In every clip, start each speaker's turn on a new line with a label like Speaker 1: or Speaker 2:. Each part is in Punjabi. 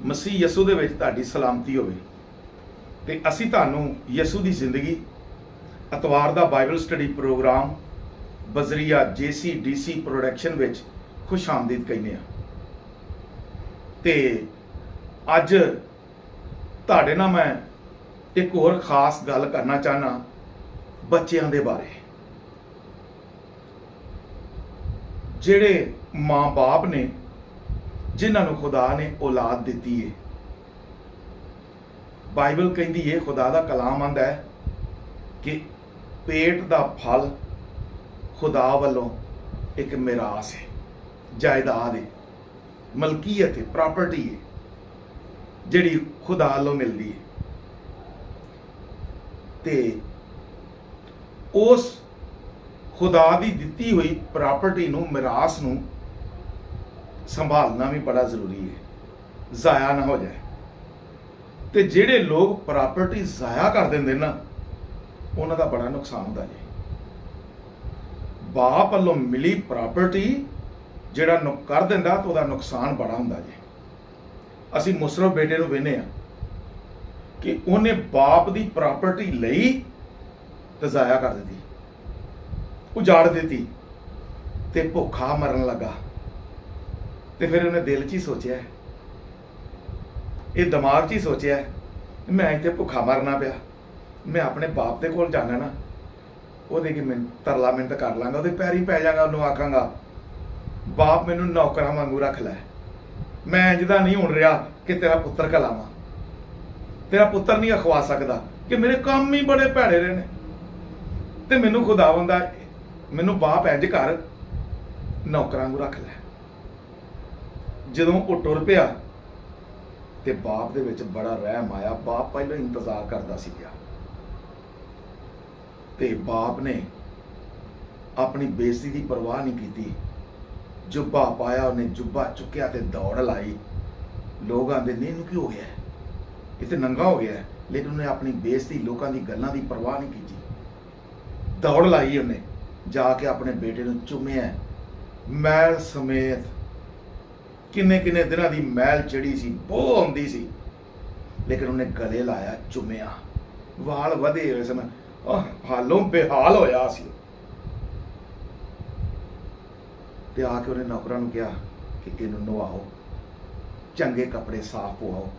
Speaker 1: ਮਸੀਹ ਯਸੂ ਦੇ ਵਿੱਚ ਤੁਹਾਡੀ ਸਲਾਮਤੀ ਹੋਵੇ। ਤੇ ਅਸੀਂ ਤੁਹਾਨੂੰ ਯਸੂ ਦੀ ਜ਼ਿੰਦਗੀ ਐਤਵਾਰ ਦਾ ਬਾਈਬਲ ਸਟੱਡੀ ਪ੍ਰੋਗਰਾਮ ਬਜ਼ਰੀਆ JCDC ਪ੍ਰੋਡਕਸ਼ਨ ਵਿੱਚ ਖੁਸ਼ ਆਮਦੀਦ ਕਹਿੰਦੇ ਆ। ਤੇ ਅੱਜ ਤੁਹਾਡੇ ਨਾਲ ਮੈਂ ਇੱਕ ਹੋਰ ਖਾਸ ਗੱਲ ਕਰਨਾ ਚਾਹਨਾ ਬੱਚਿਆਂ ਦੇ ਬਾਰੇ। ਜਿਹੜੇ ਮਾਂ-ਬਾਪ ਨੇ ਜਿਨ੍ਹਾਂ ਨੂੰ ਖੁਦਾ ਨੇ ਔਲਾਦ ਦਿੱਤੀ ਹੈ। ਬਾਈਬਲ ਕਹਿੰਦੀ ਹੈ, ਖੁਦਾ ਦਾ ਕਲਾਮ ਆਂਦਾ ਹੈ ਕਿ ਪੇਟ ਦਾ ਫਲ ਖੁਦਾ ਵੱਲੋਂ ਇੱਕ ਮਿਰਾਸ ਹੈ, ਜਾਇਦਾਦ ਹੈ, ਮਲਕੀਅਤ ਹੈ, ਪ੍ਰਾਪਰਟੀ ਹੈ ਜਿਹੜੀ ਖੁਦਾ ਵੱਲੋਂ ਮਿਲਦੀ ਹੈ। ਤੇ ਉਸ ਖੁਦਾ ਦੀ ਦਿੱਤੀ ਹੋਈ ਪ੍ਰਾਪਰਟੀ ਨੂੰ, ਮਿਰਾਸ ਨੂੰ ਸੰਭਾਲਣਾ ਵੀ ਬੜਾ ਜ਼ਰੂਰੀ ਹੈ, ਜ਼ਾਇਆ ਨਾ ਹੋ ਜਾਏ। ਤੇ ਜਿਹੜੇ ਲੋਕ ਪ੍ਰਾਪਰਟੀ ਜ਼ਾਇਆ ਕਰ ਦਿੰਦੇ ਨਾ, ਉਹਨਾਂ ਦਾ ਬੜਾ ਨੁਕਸਾਨ ਹੁੰਦਾ ਜੀ। ਬਾਪ ਵੱਲੋਂ ਮਿਲੀ ਪ੍ਰਾਪਰਟੀ ਜਿਹੜਾ ਕਰ ਦਿੰਦਾ ਤਾਂ ਉਹਦਾ ਨੁਕਸਾਨ ਬੜਾ ਹੁੰਦਾ ਜੀ। ਅਸੀਂ ਮੁਸਰਫ ਬੇਟੇ ਨੂੰ ਵੇਖਦੇ ਆ ਕਿ ਉਹਨੇ ਬਾਪ ਦੀ ਪ੍ਰਾਪਰਟੀ ਲਈ ਤੇ ਜ਼ਾਇਆ ਕਰ ਦਿੱਤੀ, ਉਜਾੜ ਦਿੱਤੀ ਤੇ ਭੁੱਖਾ ਮਰਨ ਲੱਗਾ। ਤੇ ਫਿਰ ਉਹਨੇ ਦਿਲ 'ਚ ਹੀ ਸੋਚਿਆ, ਇਹ ਦਿਮਾਗ 'ਚ ਹੀ ਸੋਚਿਆ, ਮੈਂ ਇੱਥੇ ਭੁੱਖਾ ਮਰਨਾ ਪਿਆ, ਮੈਂ ਆਪਣੇ ਬਾਪ ਦੇ ਕੋਲ ਜਾਣਾ ਨਾ, ਉਹਦੇ ਕਿ ਮੈਂ ਤਰਲਾ ਮਿੰਟ ਕਰ ਲਾਂਗਾ, ਉਹਦੇ ਪੈਰੀ ਪੈ ਜਾਗਾ, ਉਹਨੂੰ ਆਖਾਂਗਾ ਬਾਪ ਮੈਨੂੰ ਨੌਕਰਾਂ ਵਾਂਗੂ ਰੱਖ ਲੈ, ਮੈਂ ਇੰਜ ਦਾ ਨਹੀਂ ਹੁਣ ਰਿਹਾ ਕਿ ਤੇਰਾ ਪੁੱਤਰ ਕਲਾਵਾਂ, ਤੇਰਾ ਪੁੱਤਰ ਨਹੀਂ ਅਖਵਾ ਸਕਦਾ ਕਿ ਮੇਰੇ ਕੰਮ ਹੀ ਬੜੇ ਭੈੜੇ ਰਹੇ ਨੇ। ਤੇ ਮੈਨੂੰ ਖੁਦਾਵੰਦਾ, ਮੈਨੂੰ ਬਾਪ ਇੰਜ ਕਰ, ਨੌਕਰਾਂ ਨੂੰ ਰੱਖ ਲੈ। ਜਦੋਂ ਉਹ ਟੁਰ ਪਿਆ ਤੇ ਬਾਪ ਦੇ ਵਿੱਚ ਬੜਾ ਰਹਿਮ ਆਇਆ। ਬਾਪ ਪਹਿਲਾਂ ਇੰਤਜ਼ਾਰ ਕਰਦਾ ਸੀ ਪਿਆ, ਤੇ ਬਾਪ ਨੇ ਆਪਣੀ ਬੇਇੱਜ਼ਤੀ ਦੀ ਪਰਵਾਹ ਨਹੀਂ ਕੀਤੀ। ਜੁੱਬਾ ਪਾਇਆ, ਉਹਨੇ ਜੁੱਬਾ ਚੁੱਕਿਆ ਤੇ ਦੌੜ ਲਾਈ। ਲੋਕ ਆਂਦੇ ਨੇ ਇਹਨੂੰ ਕੀ ਹੋ ਗਿਆ, ਇਹ ਤੇ ਨੰਗਾ ਹੋ ਗਿਆ, ਲੇਕਿਨ ਉਹਨੇ ਆਪਣੀ ਬੇਇੱਜ਼ਤੀ, ਲੋਕਾਂ ਦੀ ਗੱਲਾਂ ਦੀ ਪਰਵਾਹ ਨਹੀਂ ਕੀਤੀ। ਦੌੜ ਲਾਈ, ਉਹਨੇ ਜਾ ਕੇ ਆਪਣੇ ਬੇਟੇ ਨੂੰ ਚੁੰਮਿਆ, ਮੈਲ ਸਮੇਤ। ਕਿੰਨੇ ਕਿੰਨੇ ਦਿਨਾਂ ਦੀ ਮੈਲ ਚੜੀ ਸੀ, ਬੋਹ ਆਉਂਦੀ ਸੀ, ਲੇਕਿਨ ਉਹਨੇ ਗਲੇ ਲਾਇਆ, ਚੁੰਮਿਆ। ਵਾਲ ਵਧੇ ਹੋਏ ਸਨ, ਹਾਲੋਂ ਬੇਹਾਲ ਹੋਇਆ ਸੀ। ਤੇ ਆ ਕੇ ਉਹਨੇ ਨੌਕਰਾਂ ਨੂੰ ਕਿਹਾ ਕਿ ਇਹਨੂੰ ਨਵਾਓ, ਚੰਗੇ ਕੱਪੜੇ ਸਾਫ਼ ਪਵਾਓ,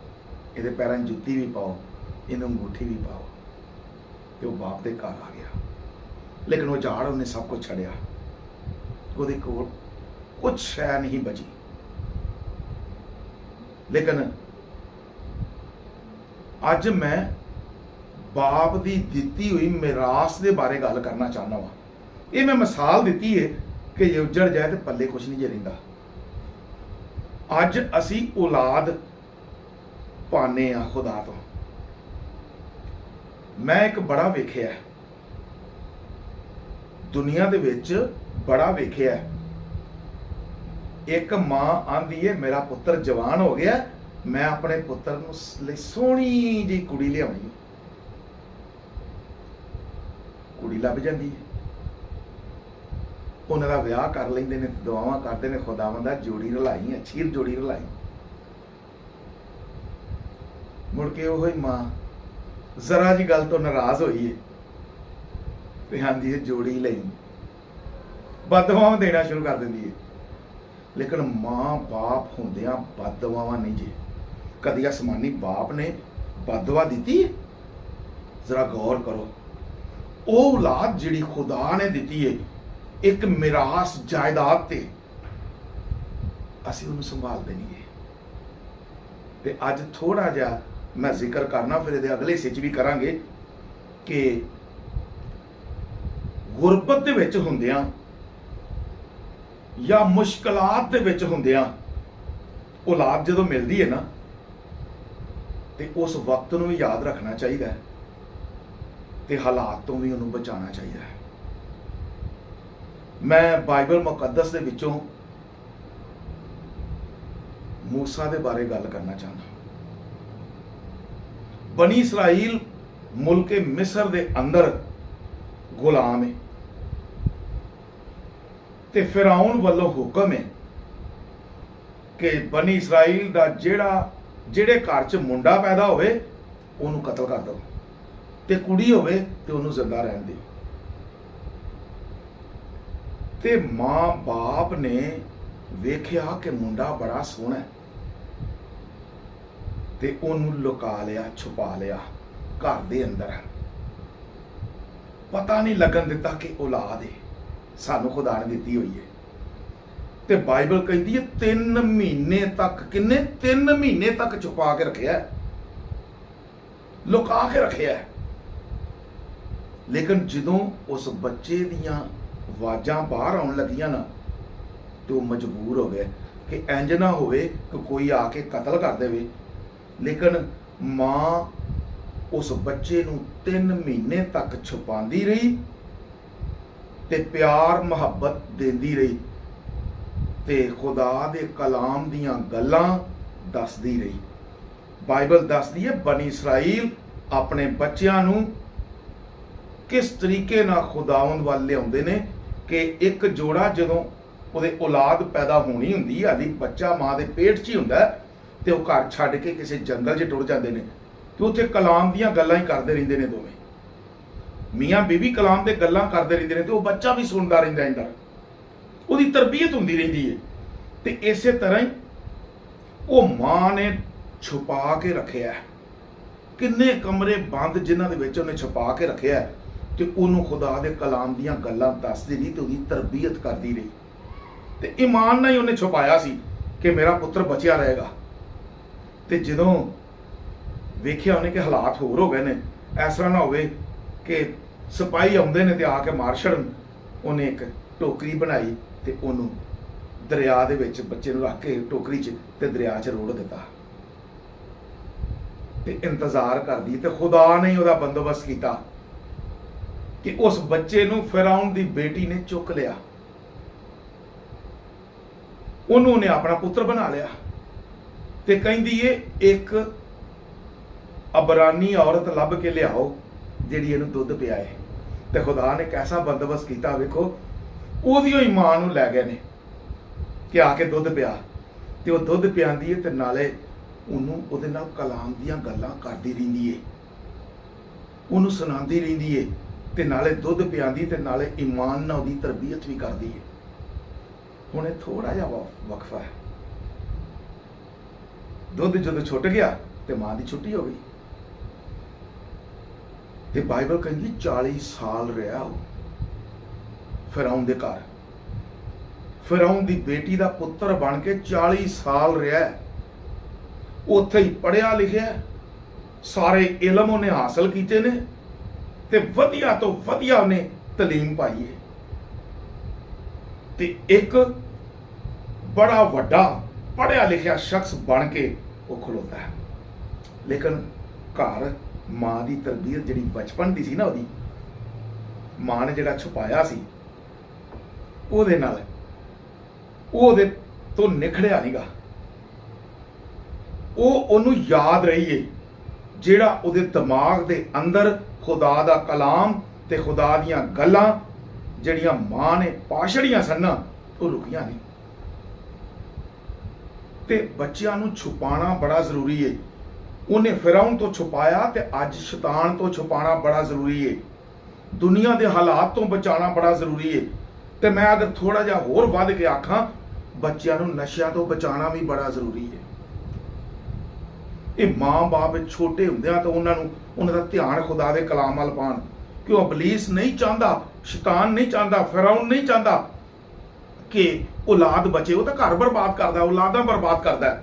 Speaker 1: ਇਹਦੇ ਪੈਰਾਂ 'ਚ ਜੁੱਤੀ ਵੀ ਪਾਓ, ਇਹਨੂੰ ਅੰਗੂਠੀ ਵੀ ਪਾਓ। ਤੇ ਉਹ ਬਾਪ ਦੇ ਘਰ ਆ ਗਿਆ, ਲੇਕਿਨ ਉਹ ਝਾੜ ਉਹਨੇ ਸਭ ਕੁਝ ਛੱਡਿਆ। ਉਹਦੇ ਕੋਲ ਕੁਝ ਸ਼ੈ ਨਹੀਂ ਬਚੀ। ਲੇਕਿਨ ਅੱਜ ਮੈਂ ਬਾਪ ਦੀ ਦਿੱਤੀ ਹੋਈ ਮਿਰਾਸ ਦੇ ਬਾਰੇ ਗੱਲ ਕਰਨਾ ਚਾਹੁੰਦਾ ਵਾਂ। ਇਹ ਮੈਂ ਮਿਸਾਲ ਦਿੱਤੀ ਹੈ ਕਿ ਜੇ ਉੱਜੜ ਜਾਏ ਤੇ ਪੱਲੇ ਕੁਛ ਨਹੀਂ ਜੇ ਰਹਿੰਦਾ। ਅੱਜ ਅਸੀਂ ਔਲਾਦ ਪਾਣੇ ਆ ਖੁਦਾ ਤੋਂ। ਮੈਂ ਇੱਕ ਬੜਾ ਵੇਖਿਆ ਦੁਨੀਆ ਦੇ ਵਿੱਚ, ਬੜਾ ਵੇਖਿਆ। ਇੱਕ ਮਾਂ ਆਂਦੀ ਹੈ ਮੇਰਾ ਪੁੱਤਰ ਜਵਾਨ ਹੋ ਗਿਆ, ਮੈਂ ਆਪਣੇ ਪੁੱਤਰ ਨੂੰ ਲਈ ਸੋਹਣੀ ਜਿਹੀ ਕੁੜੀ ਲਿਆਉਣੀ। ਕੁੜੀ ਲੱਭ ਜਾਂਦੀ ਹੈ, ਉਹਨਾਂ ਦਾ ਵਿਆਹ ਕਰ ਲੈਂਦੇ ਨੇ, ਦੁਆਵਾਂ ਕਰਦੇ ਨੇ, ਖੁਦਾਵੰਦਾ ਜੋੜੀ ਰਲਾਈ, ਅੱਛੀ ਜੋੜੀ ਰਲਾਈ। ਮੁੜ ਕੇ ਉਹ ਹੀ ਮਾਂ ਜ਼ਰਾ ਜੀ ਗੱਲ ਤੋਂ ਨਾਰਾਜ਼ ਹੋਈ ਹੈ ਤੇ ਆਂਦੀ ਹੈ ਜੋੜੀ ਲਈ, ਬਦਦੁਆਵਾਂ ਦੇਣਾ ਸ਼ੁਰੂ ਕਰ ਦਿੰਦੀ ਹੈ। ਲੇਕਿਨ ਮਾਂ ਬਾਪ ਹੁੰਦਿਆਂ ਬਦਦੁਆਵਾਂ ਨਹੀਂ ਜੀ। ਕਦੀ ਅਸਮਾਨੀ ਬਾਪ ਨੇ ਬਦਦੁਆ ਦਿੱਤੀ? ਜ਼ਰਾ ਗੌਰ ਕਰੋ। ਉਹ ਔਲਾਦ ਜਿਹੜੀ ਖੁਦਾ ਨੇ ਦਿੱਤੀ ਹੈ, ਇੱਕ ਮਿਰਾਸ, ਜਾਇਦਾਦ, ਤੇ ਅਸੀਂ ਉਹਨੂੰ ਸੰਭਾਲਦੇ ਨਹੀਂ ਹੈ। ਤੇ ਅੱਜ ਥੋੜਾ ਜਿਹਾ ਮੈਂ ਜ਼ਿਕਰ ਕਰਨਾ, ਫਿਰ ਇਹਦੇ ਅਗਲੇ ਹਿੱਸੇ 'ਚ ਵੀ ਕਰਾਂਗੇ ਕਿ ਗੁਰਬਤ ਦੇ ਵਿੱਚ ਹੁੰਦਿਆਂ ਜਾਂ ਮੁਸ਼ਕਲਾਤ ਦੇ ਵਿੱਚ ਹੁੰਦਿਆਂ ਔਲਾਦ ਜਦੋਂ ਮਿਲਦੀ ਹੈ ਨਾ, ਤੇ ਉਸ ਵਕਤ ਨੂੰ ਵੀ ਯਾਦ ਰੱਖਣਾ ਚਾਹੀਦਾ ਹੈ ਤੇ ਹਾਲਾਤ ਤੋਂ ਵੀ ਉਹਨੂੰ ਬਚਾਉਣਾ ਚਾਹੀਦਾ ਹੈ। ਮੈਂ ਬਾਈਬਲ ਮੁਕੱਦਸ ਦੇ ਵਿੱਚੋਂ ਮੂਸਾ ਦੇ ਬਾਰੇ ਗੱਲ ਕਰਨਾ ਚਾਹੁੰਦਾ। ਬਨੀ ਇਸਰਾਈਲ ਮੁਲਕ ਮਿਸਰ ਦੇ ਅੰਦਰ ਗੁਲਾਮ ਹੈ ਤੇ ਫਿਰੌਨ ਵੱਲੋਂ ਹੁਕਮ ਹੈ ਕਿ ਬਨੀ ਇਸਰਾਈਲ ਦਾ ਜਿਹੜਾ ਜਿਹੜੇ ਘਰ 'ਚ ਮੁੰਡਾ ਪੈਦਾ ਹੋਵੇ ਉਹਨੂੰ ਕਤਲ ਕਰ ਦਿਓ, ਤੇ ਕੁੜੀ ਹੋਵੇ ਤੇ ਉਹਨੂੰ ਜ਼ਿੰਦਾ ਰਹਿਣ ਦਿਓ। ਤੇ ਮਾਂ ਬਾਪ ਨੇ ਵੇਖਿਆ ਕਿ ਮੁੰਡਾ ਬੜਾ ਸੋਹਣਾ ਹੈ, ਤੇ ਉਹਨੂੰ ਲੁਕਾ ਲਿਆ, ਛੁਪਾ ਲਿਆ ਘਰ ਦੇ ਅੰਦਰ। ਪਤਾ ਨਹੀਂ ਲੱਗਣ ਦਿੱਤਾ ਕਿ ਔਲਾਦ ਹੈ, ਸਾਨੂੰ ਖੁਦਾ ਨੇ ਦਿੱਤੀ ਹੋਈ ਹੈ। ਤੇ ਬਾਈਬਲ ਕਹਿੰਦੀ ਹੈ 3 ਮਹੀਨੇ ਤੱਕ, ਕਿੰਨੇ 3 ਮਹੀਨੇ ਤੱਕ ਛੁਪਾ ਕੇ ਰੱਖਿਆ, ਲੁਕਾ ਕੇ ਰੱਖਿਆ। ਲੇਕਿਨ ਜਦੋਂ ਉਸ ਬੱਚੇ ਦੀਆਂ ਆਵਾਜ਼ਾਂ ਬਾਹਰ ਆਉਣ ਲੱਗੀਆਂ ਨਾ, ਤੇ ਉਹ ਮਜਬੂਰ ਹੋ ਗਏ ਕਿ ਇੰਜ ਨਾ ਹੋਵੇ ਕਿ ਕੋਈ ਆ ਕੇ ਕਤਲ ਕਰ ਦੇਵੇ। ਲੇਕਿਨ ਮਾਂ ਉਸ ਬੱਚੇ ਨੂੰ 3 ਮਹੀਨੇ ਤੱਕ ਛੁਪਾਉਂਦੀ ਰਹੀ ਤੇ ਪਿਆਰ ਮੁਹੱਬਤ ਦਿੰਦੀ ਰਹੀ, ਤੇ ਖੁਦਾ ਦੇ ਕਲਾਮ ਦੀਆਂ ਗੱਲਾਂ ਦੱਸਦੀ ਰਹੀ। ਬਾਈਬਲ ਦੱਸਦੀ ਹੈ ਬਨੀ ਇਸਰਾਈਲ ਆਪਣੇ ਬੱਚਿਆਂ ਨੂੰ ਕਿਸ ਤਰੀਕੇ ਨਾਲ ਖੁਦਾਵੰਦ ਵੱਲ ਲਿਆਉਂਦੇ ਨੇ, ਕਿ ਇੱਕ ਜੋੜਾ ਜਦੋਂ ਉਹਦੇ ਔਲਾਦ ਪੈਦਾ ਹੋਣੀ ਹੁੰਦੀ ਹੈ, ਹਾਲੀ ਬੱਚਾ ਮਾਂ ਦੇ ਪੇਟ 'ਚ ਹੀ ਹੁੰਦਾ, ਤੇ ਉਹ ਘਰ ਛੱਡ ਕੇ ਕਿਸੇ ਜੰਗਲ 'ਚ ਟੁਰ ਜਾਂਦੇ ਨੇ, ਤੇ ਉੱਥੇ ਕਲਾਮ ਦੀਆਂ ਗੱਲਾਂ ਹੀ ਕਰਦੇ ਰਹਿੰਦੇ ਨੇ ਦੋਵੇਂ। ਮੀਆਂ ਬੀਵੀ ਕਲਾਮ ਦੇ ਗੱਲਾਂ ਕਰਦੇ ਰਹਿੰਦੇ ਨੇ, ਤੇ ਉਹ ਬੱਚਾ ਵੀ ਸੁਣਦਾ ਰਹਿੰਦਾ ਅੰਦਰ, ਉਹਦੀ ਤਰਬੀਅਤ ਹੁੰਦੀ ਰਹਿੰਦੀ ਹੈ। ਤੇ ਇਸੇ ਤਰ੍ਹਾਂ ਹੀ ਉਹ ਮਾਂ ਨੇ ਛੁਪਾ ਕੇ ਰੱਖਿਆ, ਕਿੰਨੇ ਕਮਰੇ ਬੰਦ ਜਿਨ੍ਹਾਂ ਦੇ ਵਿੱਚ ਉਹਨੇ ਛੁਪਾ ਕੇ ਰੱਖਿਆ, ਤੇ ਉਹਨੂੰ ਖੁਦਾ ਦੇ ਕਲਾਮ ਦੀਆਂ ਗੱਲਾਂ ਦੱਸਦੀ ਰਹੀ ਤੇ ਉਹਦੀ ਤਰਬੀਅਤ ਕਰਦੀ ਰਹੀ। ਤੇ ਈਮਾਨ ਨਾਲ ਹੀ ਉਹਨੇ ਛੁਪਾਇਆ ਸੀ ਕਿ ਮੇਰਾ ਪੁੱਤਰ ਬਚਿਆ ਰਹੇਗਾ। ਤੇ ਜਦੋਂ ਵੇਖਿਆ ਉਹਨੇ ਕਿ ਹਾਲਾਤ ਹੋਰ ਹੋ ਗਏ ਨੇ, ਇਸ ਤਰ੍ਹਾਂ ਨਾ ਹੋਵੇ ਕਿ ਸਿਪਾਹੀ ਆਉਂਦੇ ਨੇ ਤੇ ਆ ਕੇ ਮਾਰ ਛੱਡਣ, ਉਹਨੇ ਇੱਕ ਟੋਕਰੀ ਬਣਾਈ ਤੇ ਉਹਨੂੰ ਦਰਿਆ ਦੇ ਵਿੱਚ ਬੱਚੇ ਨੂੰ ਰੱਖ ਕੇ ਟੋਕਰੀ 'ਚ ਤੇ ਦਰਿਆ 'ਚ ਰੋੜ ਦਿੱਤਾ। ਤੇ ਇੰਤਜ਼ਾਰ ਕਰਦੀ, ਤੇ ਖੁਦਾ ਨੇ ਉਹਦਾ ਬੰਦੋਬਸਤ ਕੀਤਾ ਕਿ ਉਸ ਬੱਚੇ ਨੂੰ ਫਿਰੌਨ ਦੀ ਬੇਟੀ ਨੇ ਚੁੱਕ ਲਿਆ, ਉਹਨੂੰ ਨੇ ਆਪਣਾ ਪੁੱਤਰ ਬਣਾ ਲਿਆ। ਤੇ ਕਹਿੰਦੀ ਏ ਇੱਕ ਅਬਰਾਨੀ ਔਰਤ ਲੱਭ ਕੇ ਲਿਆਓ ਜਿਹੜੀ ਇਹਨੂੰ ਦੁੱਧ ਪਿਆਏ। ਤੇ ਖੁਦਾ ਨੇ ਕੈਸਾ ਬੰਦੋਬਸਤ ਕੀਤਾ, ਵੇਖੋ ਉਹਦੀ ਹੀ ਮਾਂ ਨੂੰ ਲੈ ਗਏ ਨੇ ਕਿ ਆ ਕੇ ਦੁੱਧ ਪਿਆ, ਤੇ ਉਹ ਦੁੱਧ ਪਿਆਂਦੀ ਏ ਤੇ ਨਾਲੇ ਉਹਨੂੰ ਉਹਦੇ ਨਾਲ ਕਲਾਮ ਦੀਆਂ ਗੱਲਾਂ ਕਰਦੀ ਰਹਿੰਦੀ ਏ, ਉਹਨੂੰ ਸੁਣਾਉਂਦੀ ਰਹਿੰਦੀ ਏ, ਤੇ ਨਾਲੇ ਦੁੱਧ ਪਿਆਂਦੀ ਤੇ ਨਾਲੇ ਈਮਾਨ ਨਾਲ ਉਹਦੀ ਤਰਬੀਅਤ ਵੀ ਕਰਦੀ ਏ। ਹੁਣ ਇਹ ਥੋੜਾ ਜਿਹਾ ਵਕਫਾ ਹੈ। ਦੁੱਧ ਜਦੋਂ ਛੁੱਟ ਗਿਆ ਤੇ ਮਾਂ ਦੀ ਛੁੱਟੀ ਹੋ ਗਈ। ਤੇ ਬਾਈਬਲ ਕਹਿੰਦੀ 40 ਸਾਲ ਰਿਹਾ ਉਹ ਫਿਰੌਨ ਦੇ ਘਰ, ਫਿਰੌਨ ਦੀ ਬੇਟੀ ਦਾ ਪੁੱਤਰ ਬਣ ਕੇ 40 ਸਾਲ ਰਿਹਾ। ਉੱਥੇ ਹੀ ਪੜ੍ਹਿਆ ਲਿਖਿਆ, ਸਾਰੇ ਇਲਮ ਉਹਨੇ ਹਾਸਲ ਕੀਤੇ ਨੇ, ਤੇ ਵਧੀਆ ਤੋਂ ਵਧੀਆ ਉਹਨੇ ਤਾਲੀਮ ਪਾਈ ਹੈ। ਤੇ ਇੱਕ ਬੜਾ ਵੱਡਾ ਪੜ੍ਹਿਆ ਲਿਖਿਆ ਸ਼ਖਸ ਬਣ ਕੇ ਉਹ ਖਲੋਤਾ ਹੈ। ਲੇਕਿਨ ਘਰ ਮਾਂ ਦੀ ਤਰਬੀਅਤ ਜਿਹੜੀ ਬਚਪਨ ਦੀ ਸੀ ਨਾ, ਉਹਦੀ ਮਾਂ ਨੇ ਜਿਹੜਾ ਛੁਪਾਇਆ ਸੀ ਉਹਦੇ ਨਾਲ ਉਹਦੇ ਤੋਂ ਨਿਖੜਿਆ ਨਹੀਂਗਾ। ਉਹ ਉਹਨੂੰ ਯਾਦ ਰਹੀ ਏ ਜਿਹੜਾ ਉਹਦੇ ਦਿਮਾਗ ਦੇ ਅੰਦਰ ਖੁਦਾ ਦਾ ਕਲਾਮ ਤੇ ਖੁਦਾ ਦੀਆਂ ਗੱਲਾਂ ਜਿਹੜੀਆਂ ਮਾਂ ਨੇ ਪਾਛੜੀਆਂ ਸਨ, ਉਹ ਰੁਕੀਆਂ ਨਹੀਂ। ਤੇ ਬੱਚਿਆਂ ਨੂੰ ਛੁਪਾਣਾ ਬੜਾ ਜ਼ਰੂਰੀ ਏ। ਉਹਨੇ ਫਿਰੌਨ ਤੋਂ ਛੁਪਾਇਆ, ਤੇ ਅੱਜ ਸ਼ੈਤਾਨ ਤੋਂ ਛੁਪਾਣਾ ਬੜਾ ਜ਼ਰੂਰੀ ਏ। ਦੁਨੀਆ ਦੇ ਹਾਲਾਤ ਤੋਂ ਬਚਾਉਣਾ ਬੜਾ ਜ਼ਰੂਰੀ ਏ। ਤੇ ਮੈਂ ਅਗਰ ਥੋੜਾ ਜਿਹਾ ਹੋਰ ਵੱਧ ਕੇ ਆਖਾਂ, ਬੱਚਿਆਂ ਨੂੰ ਨਸ਼ਿਆਂ ਤੋਂ ਬਚਾਉਣਾ ਵੀ ਬੜਾ ਜ਼ਰੂਰੀ ਏ। ਇਹ ਮਾਂ-ਬਾਪ ਛੋਟੇ ਹੁੰਦਿਆਂ ਤਾਂ ਉਹਨਾਂ ਦਾ ਧਿਆਨ ਖੁਦਾ ਦੇ ਕਲਾਮ ਵੱਲ ਪਾਉਣ, ਕਿ ਉਹ ਇਬਲੀਸ ਨਹੀਂ ਚਾਹੁੰਦਾ, ਸ਼ੈਤਾਨ ਨਹੀਂ ਚਾਹੁੰਦਾ, ਫਿਰੌਨ ਨਹੀਂ ਚਾਹੁੰਦਾ ਕਿ ਔਲਾਦ ਬਚੇ। ਉਹ ਤਾਂ ਘਰ ਬਰਬਾਦ ਕਰਦਾ, ਔਲਾਦਾਂ ਬਰਬਾਦ ਕਰਦਾ।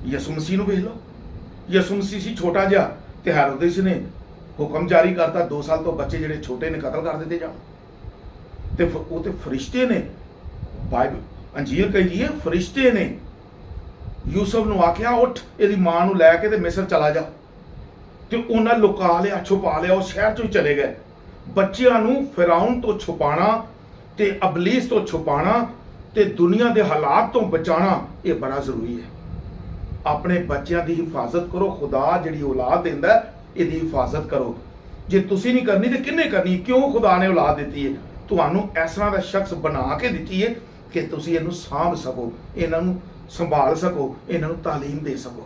Speaker 1: ਯਿਸੂ ਮਸੀਹ ਨੂੰ ਵੇਖ ਲਓ, ਯਿਸੂ ਮਸੀਹ ਸੀ ਛੋਟਾ ਜਿਹਾ, ਤੇ ਹੈਰੋਦਿਸ ਨੇ ਹੁਕਮ ਜਾਰੀ ਕਰਤਾ 2 ਸਾਲ ਤੋਂ ਬੱਚੇ ਜਿਹੜੇ ਛੋਟੇ ਨੇ ਕਤਲ ਕਰ ਦਿੱਤੇ ਜਾਣ। ਤੇ ਉਹ ਤੇ ਫਰਿਸ਼ਤੇ ਨੇ, ਬਾਈਬਲ ਅੰਜੀਲ ਕਹਿੰਦੀ ਹੈ ਫਰਿਸ਼ਤੇ ਨੇ ਯੂਸਫ ਨੂੰ ਆਖਿਆ ਉੱਠ ਇਹਦੀ ਮਾਂ ਨੂੰ ਲੈ ਕੇ ਤੇ ਮਿਸਰ ਚਲਾ ਜਾ, ਤੇ ਉਹਨਾਂ ਲੁਕਾ ਲਿਆ, ਛੁਪਾ ਲਿਆ, ਉਹ ਸ਼ਹਿਰ ਚੋਂ ਹੀ ਚਲੇ ਗਏ। ਬੱਚਿਆਂ ਨੂੰ ਫਿਰੌਨ ਤੋਂ ਛੁਪਾਣਾ ਤੇ ਇਬਲੀਸ ਤੋਂ ਛੁਪਾਣਾ ਤੇ ਦੁਨੀਆ ਦੇ ਹਾਲਾਤ ਤੋਂ ਬਚਾਉਣਾ, ਇਹ ਬੜਾ ਜ਼ਰੂਰੀ ਹੈ। ਆਪਣੇ ਬੱਚਿਆਂ ਦੀ ਹਿਫਾਜ਼ਤ ਕਰੋ। ਖੁਦਾ ਜਿਹੜੀ ਔਲਾਦ ਦਿੰਦਾ ਇਹਦੀ ਹਿਫਾਜ਼ਤ ਕਰੋ। ਜੇ ਤੁਸੀਂ ਨਹੀਂ ਕਰਨੀ ਤੇ ਕਿਹਨੇ ਕਰਨੀ? ਕਿਉਂ ਖੁਦਾ ਨੇ ਔਲਾਦ ਦਿੱਤੀ ਹੈ? ਤੁਹਾਨੂੰ ਇਸ ਤਰ੍ਹਾਂ ਦਾ ਸ਼ਖਸ ਬਣਾ ਕੇ ਦਿੱਤੀ ਹੈ ਕਿ ਤੁਸੀਂ ਇਹਨੂੰ ਸਾਂਭ ਸਕੋ, ਇਹਨਾਂ ਨੂੰ ਸੰਭਾਲ ਸਕੋ, ਇਹਨਾਂ ਨੂੰ ਤਾਲੀਮ ਦੇ ਸਕੋ।